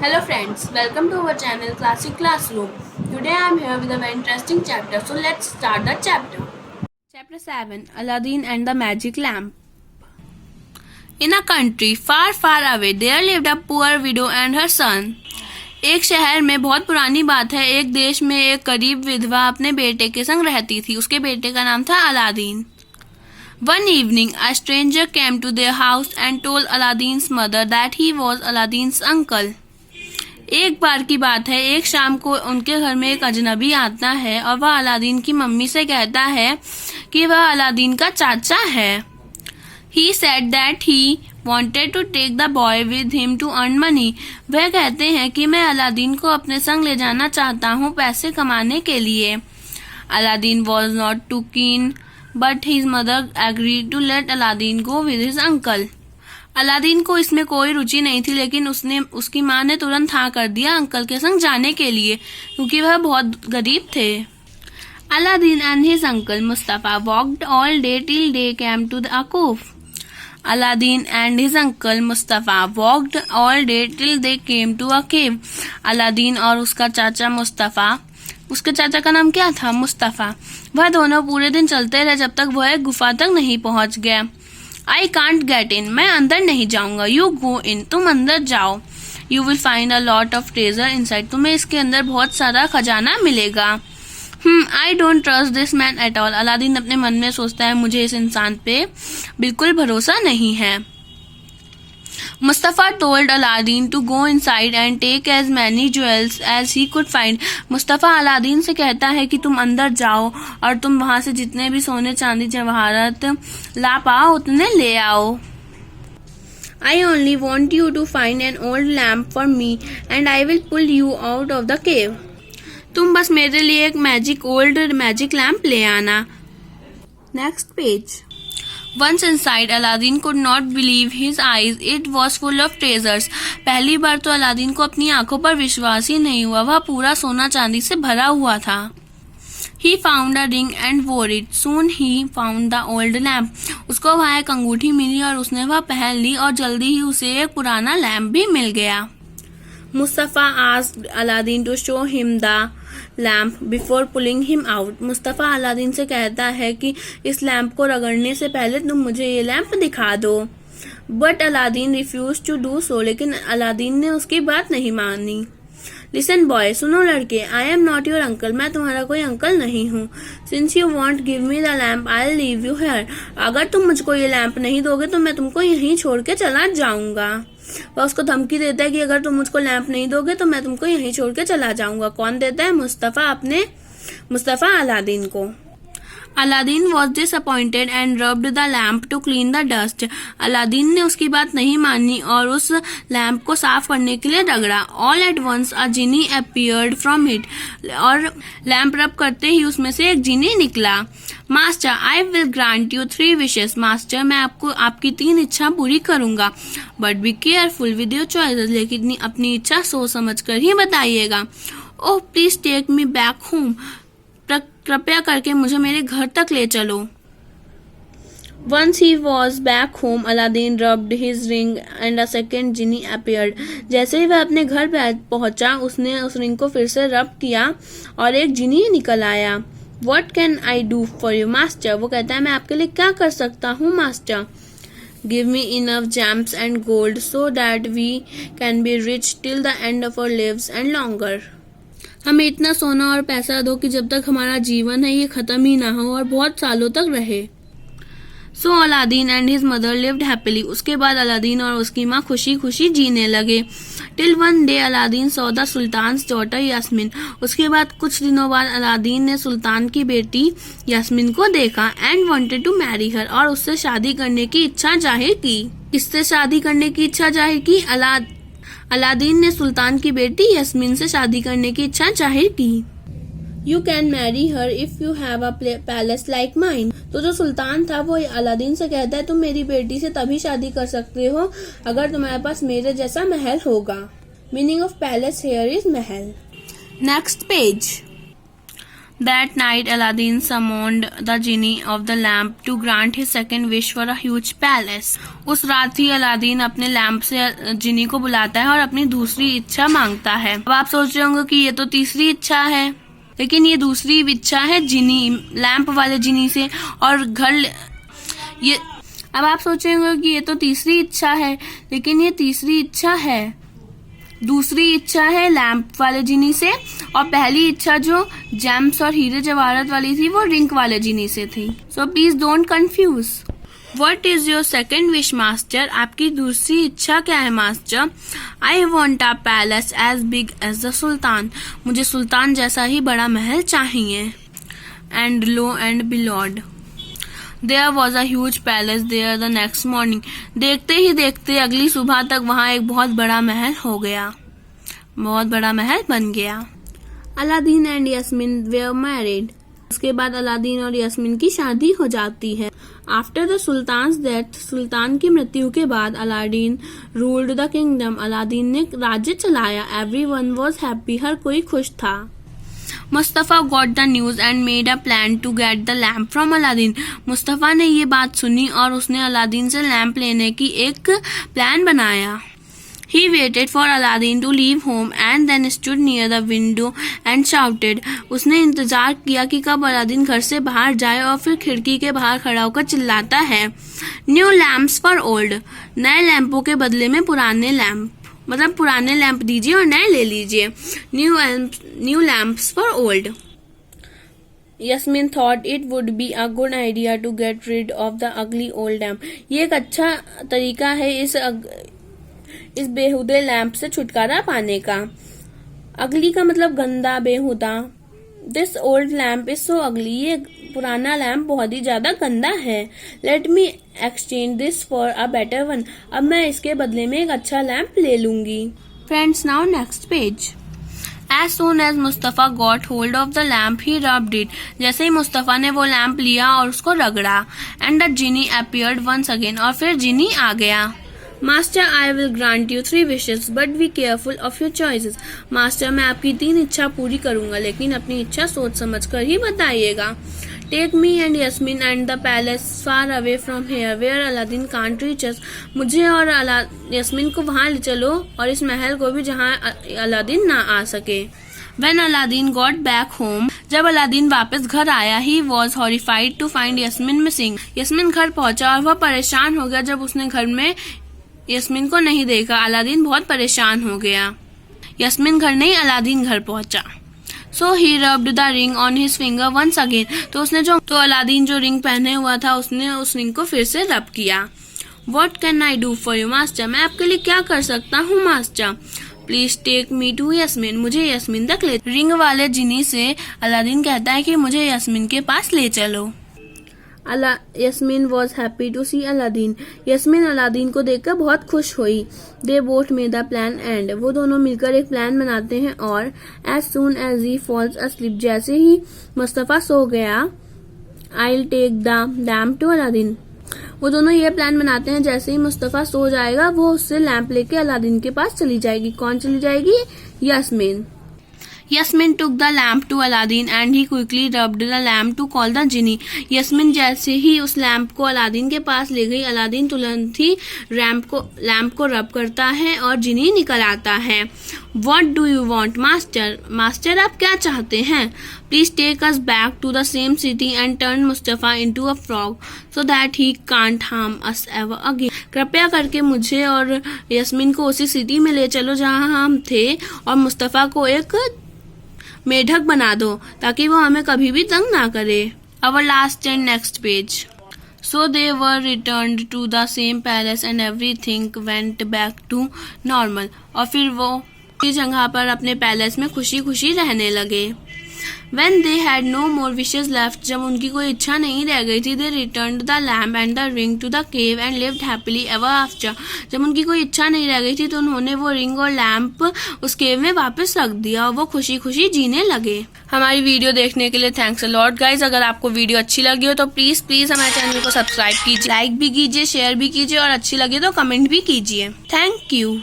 Hello friends, welcome to our channel Classic Classroom. Today I am here with a very interesting chapter. So let's start the chapter. Chapter 7, Aladdin and the Magic Lamp. In a country far far away there lived a poor widow and her son. एक शहर में बहुत पुरानी बात है, एक देश में एक गरीब विधवा अपने बेटे के संग रहती थी. उसके बेटे का नाम था Aladdin. One evening, a stranger came to their house and told Aladdin's mother that he was Aladdin's uncle. एक बार की बात है, एक शाम को उनके घर में एक अजनबी आता है और वह अलादीन की मम्मी से कहता है कि वह अलादीन का चाचा है. He said that he wanted to take the boy with him to earn money. वह कहते हैं कि मैं अलादीन को अपने संग ले जाना चाहता हूँ पैसे कमाने के लिए. Aladdin was not too keen, but his mother agreed to let Aladdin go with his uncle. Aladdin को इसमें कोई रुचि नहीं थी, लेकिन उसकी माँ ने तुरंत हाँ कर दिया अंकल के संग जाने के लिए, क्योंकि वह बहुत गरीब थे. Aladdin and his uncle Mustafa walked all day till they came to a cove. Aladdin and his uncle Mustafa walked all day till they came to a cave. Aladdin और उसका चाचा मुस्तफ़ा, उसके चाचा का नाम क्या था? मुस्तफ़ा. वह दोनों पूरे दिन चलते रहे जब तक वह एक गुफा तक नहीं पहुंच गया. आई कांट गेट इन, मैं अंदर नहीं जाऊंगा. यू गो इन, तुम अंदर जाओ. You will find a lot of treasure inside, तुम्हें इसके अंदर बहुत सारा खजाना मिलेगा. I don't trust this man at all. Aladdin अपने मन में सोचता है मुझे इस इंसान पे बिल्कुल भरोसा नहीं है. Mustafa told Aladdin to go inside and take as many jewels as he could find. Mustafa Aladdin से कहता है कि तुम अंदर जाओ और तुम वहां से जितने भी सोने चांदी जवाहरात ला पाओ उतने ले आओ. I only want you to find an old lamp for me and I will pull you out of the cave. तुम बस मेरे लिए एक मैजिक लैम्प ले आना. Next page. Once inside, Aladdin could not believe his eyes. It was full of treasures. पहली बार तो Aladdin को अपनी आंखों पर विश्वास ही नहीं हुआ, वह पूरा सोना चांदी से भरा हुआ था. He found a ring and wore it. Soon he found the old lamp. उसको वहाँ एक अंगूठी मिली और उसने वह पहन ली और जल्दी ही उसे एक पुराना लैम्प भी मिल गया. Mustafa asked Aladdin to show him the lamp before pulling him out. Mustafa Aladdin से कहता है कि इस लैम्प को रगड़ने से पहले तुम मुझे ये लैम्प दिखा दो. But Aladdin refuse to do so, लेकिन अलादीन ने उसकी बात नहीं मानी. लिसन बॉय, सुनो लड़के, I am not your uncle, मैं तुम्हारा कोई अंकल नहीं हूँ. Since you won't give me the lamp I will leave you here. अगर तुम मुझको ये लैम्प नहीं दोगे तो मैं तुमको यहीं छोड़ के चला जाऊंगा. वह उसको धमकी देता है कि अगर तुम मुझको लैंप नहीं दोगे तो मैं तुमको यहीं छोड़ के चला जाऊंगा. कौन देता है? मुस्तफ़ा अलादीन को. Aladdin was disappointed and rubbed the lamp to clean the dust. Aladdin ने उसकी बात नहीं मानी और उस लैम्प को साफ करने के लिए रगड़ा. All at once a genie appeared from it, और लैम्प रब करते ही उसमें से एक जिनी निकला. Master, I will grant you 3 wishes. Master, मैं आपको आपकी 3 इच्छा पूरी करूंगा. But be careful with your choices, लेकिन अपनी इच्छा सोच समझ कर ही बताइएगा. Oh please take me back home, कृपया करके मुझे मेरे घर तक ले चलो. Once he was back home, Aladdin rubbed his ring and a second genie appeared. जैसे ही वह अपने घर पहुंचा उसने उस रिंग को फिर से रब किया और एक जिनी निकल आया. What can I do for you, master? वो कहता है मैं आपके लिए क्या कर सकता हूँ master. Give me enough gems and gold so that we can be rich till the end of our lives and longer. हमें इतना सोना और पैसा दो कि जब तक हमारा जीवन है ये खत्म ही ना हो और बहुत सालों तक रहे. So Aladdin and his mother lived happily. उसके बाद अलादीन और उसकी माँ खुशी खुशी जीने लगे. Till one day Aladdin saw the sultan's daughter Yasmin. उसके बाद कुछ दिनों बाद अलादीन ने सुल्तान की बेटी यास्मीन को देखा and wanted to marry her, और उससे शादी करने की इच्छा जाहिर की. किससे शादी करने की इच्छा जाहिर की? अलादीन ने सुल्तान की बेटी यास्मीन से शादी करने की इच्छा जाहिर की. You can marry her if you have a palace like mine. तो जो सुल्तान था वो अलादीन से कहता है तुम मेरी बेटी से तभी शादी कर सकते हो अगर तुम्हारे पास मेरे जैसा महल होगा. Meaning of palace here is mahal. Next page. That night Aladdin summoned the genie of the lamp to grant his second wish for a huge palace. उस रात ही अलादीन अपने लैंप से जिनी को बुलाता है और अपनी दूसरी इच्छा मांगता है। अब आप सोच रहे होंगे कि ये तो तीसरी इच्छा है, लेकिन ये दूसरी इच्छा है जिनी, लैंप वाले जिनी से। और अब आप सोचेंगे कि ये तो तीसरी इच्छा है, लेकिन ये तीसरी इच्छा है, दूसरी इच्छा है लैंप वाले जिनी से, और पहली इच्छा जो जेम्स और हीरे जवाहरात वाली थी वो रिंग वाले जिनी से थी। So please don't confuse. What is your second wish, master? आपकी दूसरी इच्छा क्या है master? I want a palace as big as the सुल्तान। मुझे सुल्तान जैसा ही बड़ा महल चाहिए। And lo and behold, There was a huge palace there the next morning. देखते ही देखते अगली सुबह तक वहाँ एक बहुत बड़ा महल हो गया, बहुत बड़ा महल बन गया। Aladdin and Yasmin were married. उसके बाद अलादीन और यास्मीन की शादी हो जाती है। आफ्टर द सुल्तान्स डेथ, सुल्तान की मृत्यु के बाद Aladdin ruled the kingdom. Aladdin ने राज्य चलाया। एवरीवन वाज हैप्पी, हर कोई खुश था। Mustafa got the news and made a plan to get the lamp from Aladdin. Mustafa ने ये बात सुनी और उसने अलादीन से लैम्प लेने की एक प्लान बनाया। He waited for Aladdin to leave home and then stood near the window and shouted. उसने इंतजार किया कि कब अलादीन घर से बाहर जाए और फिर खिड़की के बाहर खड़ा होकर चिल्लाता है, न्यू लैम्प्स फॉर ओल्ड। नए लैंपों के बदले में पुराने लैंप, मतलब पुराने लैंप दीजिए और नए ले लीजिए। New lamps for old. Yasmin thought it would be a good idea to get rid of the ugly old lamp. ये एक अच्छा तरीका है इस बेहुदे लैंप से छुटकारा पाने का। अगली का मतलब गंदा, बेहुदा। This old lamp is so ugly. ये पुराना लैंप बहुत ही ज्यादा गंदा है। Let me exchange this for a better one. अब मैं इसके बदले में एक अच्छा लैंप ले लूंगी। Friends, now next page. As soon as Mustafa got hold of the lamp, he rubbed it. जैसे ही मुस्तफ़ा ने वो लैंप लिया और उसको रगड़ा। And the genie appeared once again. और फिर जिनी आ गया। Master, I will grant you 3 wishes, but be careful of your choices. Master, मैं आपकी 3 इच्छा पूरी करूंगा, लेकिन अपनी इच्छा सोच समझ कर ही बताइएगा। Take me and Yasmin and the palace far away from here where Aladdin can't reach us. मुझे और यास्मीन को वहां ले चलो और इस महल को भी जहां अलादीन ना आ सके। When Aladdin got back home, जब अलादीन वापस घर आया, he was horrified to find Yasmin missing. Yasmin घर पहुंचा और वह परेशान हो गया जब उसने घर में यास्मीन को नहीं देखा। अलादीन बहुत परेशान हो गया। यास्मीन घर नहीं, अलादीन घर पहुंचा। So he rubbed the ring on his finger once again. तो अलादीन जो रिंग पहने हुआ था उसने उस रिंग को फिर से रब किया। What can I do for you, master? मैं आपके लिए क्या कर सकता हूँ master? Please take me to Yasmin. मुझे यास्मीन तक ले। रिंग वाले जिनी से अलादीन कहता है कि मुझे यास्मीन के पास ले चलो। Yasmin was happy to see Aladdin. Yasmin Aladdin को देखकर बहुत खुश हुई। They both made the plan and, वो दोनों मिलकर एक प्लान बनाते हैं और as soon as he falls asleep, जैसे ही मुस्तफ़ा सो गया, I take the lamp to Aladdin. वो दोनों ये प्लान बनाते हैं जैसे ही मुस्तफ़ा सो जाएगा वो उससे लैंप लेके अलादीन के पास चली जाएगी। कौन चली जाएगी? Yasmin. Yasmin took the lamp to Aladdin and he quickly rubbed the lamp to call the genie. Yasmin जैसे ही उस लैंप को अलादीन के पास ले गई, अलादीन तुरंत ही लैंप को रब करता है और जिनी निकल आता है। What do you want, master? Master, आप क्या चाहते हैं? Please take us back to the same city and turn Mustafa into a frog so that he can't harm us ever again. कृपया करके मुझे और यास्मीन को उसी सिटी में ले चलो जहाँ हम थे और मुस्तफ़ा को एक मेढक बना दो ताकि वो हमें कभी भी तंग ना करे। Our last and next page. So they were returned to the same palace and everything went back to normal. और फिर वो उसी जगह पर अपने पैलेस में खुशी खुशी रहने लगे। When they had no more wishes left, जब उनकी कोई इच्छा नहीं रह गई थी, they returned the lamp and the ring to the cave and lived happily ever after. जब उनकी कोई इच्छा नहीं रह गई थी तो उन्होंने वो रिंग और लैंप उस केव में वापस रख दिया और वो खुशी खुशी जीने लगे। हमारी वीडियो देखने के लिए थैंक्स अ लॉट गाइज। अगर आपको वीडियो अच्छी लगी हो तो प्लीज हमारे चैनल को सब्सक्राइब कीजिए, लाइक भी कीजिए, शेयर भी कीजिए और अच्छी लगे तो कमेंट भी कीजिए। Thank you.